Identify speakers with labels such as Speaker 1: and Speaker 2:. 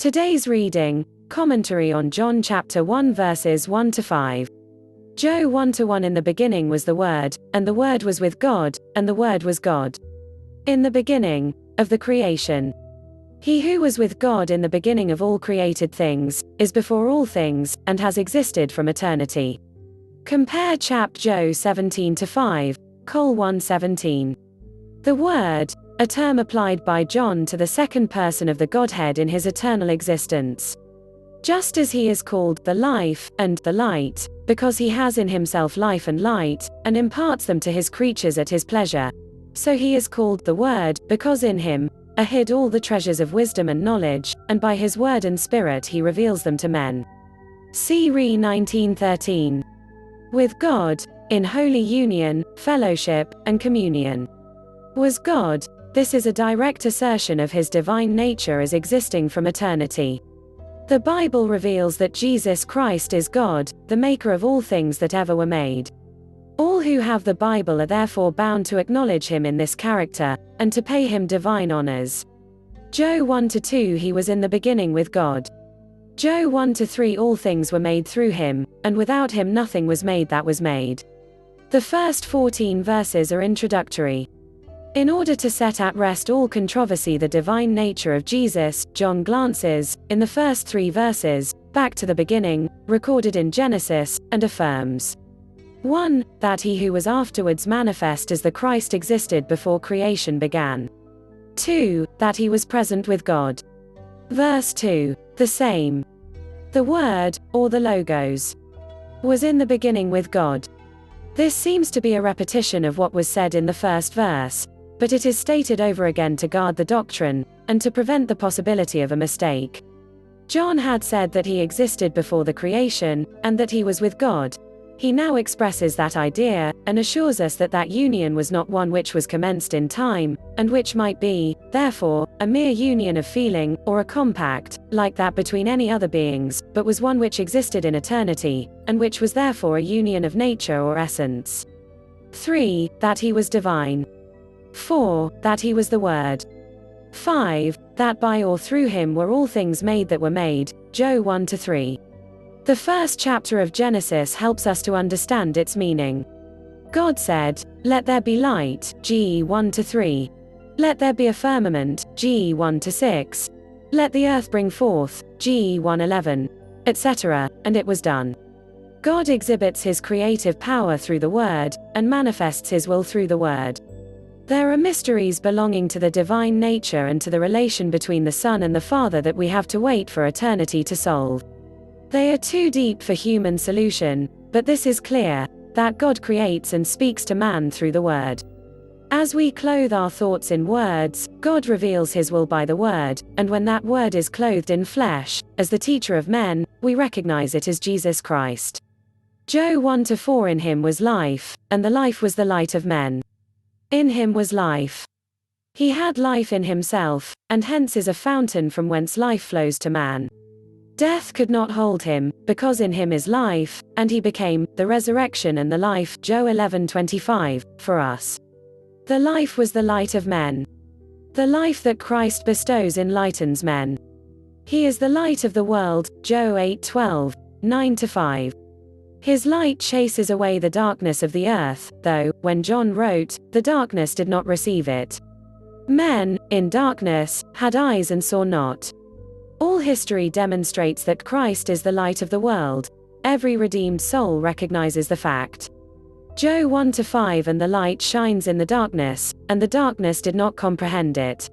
Speaker 1: Today's reading, commentary on John chapter 1 verses 1 to 5. Joe 1-1 In the beginning was the Word, and the Word was with God, and the Word was God. In the beginning of the creation. He who was with God in the beginning of all created things, is before all things, and has existed from eternity. Compare chap Joe 17-5, Col 1:17. The Word, a term applied by John to the second person of the Godhead in his eternal existence. Just as he is called the life and the light, because he has in himself life and light, and imparts them to his creatures at his pleasure, so he is called the Word, because in him are hid all the treasures of wisdom and knowledge, and by his word and spirit he reveals them to men. See Re 19:13. With God, in holy union, fellowship, and communion. Was God. This is a direct assertion of his divine nature as existing from eternity. The Bible reveals that Jesus Christ is God, the maker of all things that ever were made. All who have the Bible are therefore bound to acknowledge him in this character, and to pay him divine honors. Joe 1-2 He was in the beginning with God. Joe 1-3 All things were made through him, and without him nothing was made that was made. The first 14 verses are introductory. In order to set at rest all controversy the divine nature of Jesus, John glances, in the first 3 verses, back to the beginning, recorded in Genesis, and affirms 1. That he who was afterwards manifest as the Christ existed before creation began. 2. That he was present with God. Verse 2. The same. The Word, or the Logos, was in the beginning with God. This seems to be a repetition of what was said in the first verse, but it is stated over again to guard the doctrine, and to prevent the possibility of a mistake. John had said that he existed before the creation, and that he was with God. He now expresses that idea, and assures us that that union was not one which was commenced in time, and which might be, therefore, a mere union of feeling, or a compact, like that between any other beings, but was one which existed in eternity, and which was therefore a union of nature or essence. 3. That he was divine. 4. That he was the Word. 5. That by or through him were all things made that were made. Joe 1-3. The first chapter of Genesis helps us to understand its meaning. God said, "Let there be light," Ge 1-3. "Let there be a firmament," Ge 1-6. "Let the earth bring forth," Ge 1:11, etc., and it was done. God exhibits his creative power through the Word, and manifests his will through the Word. There are mysteries belonging to the divine nature and to the relation between the Son and the Father that we have to wait for eternity to solve. They are too deep for human solution, but this is clear, that God creates and speaks to man through the Word. As we clothe our thoughts in words, God reveals his will by the Word, and when that Word is clothed in flesh, as the teacher of men, we recognize it as Jesus Christ. Joe 1-4 In him was life, and the life was the light of men. In him was life. He had life in himself, and hence is a fountain from whence life flows to man. Death could not hold him, because in him is life, and he became the resurrection and the life, Joe 11:25, for us. The life was the light of men. The life that Christ bestows enlightens men. He is the light of the world, Joe 8:12, 9-5. His light chases away the darkness of the earth, though, when John wrote, the darkness did not receive it. Men, in darkness, had eyes and saw not. All history demonstrates that Christ is the light of the world. Every redeemed soul recognizes the fact. Joe 1-5 And the light shines in the darkness, and the darkness did not comprehend it.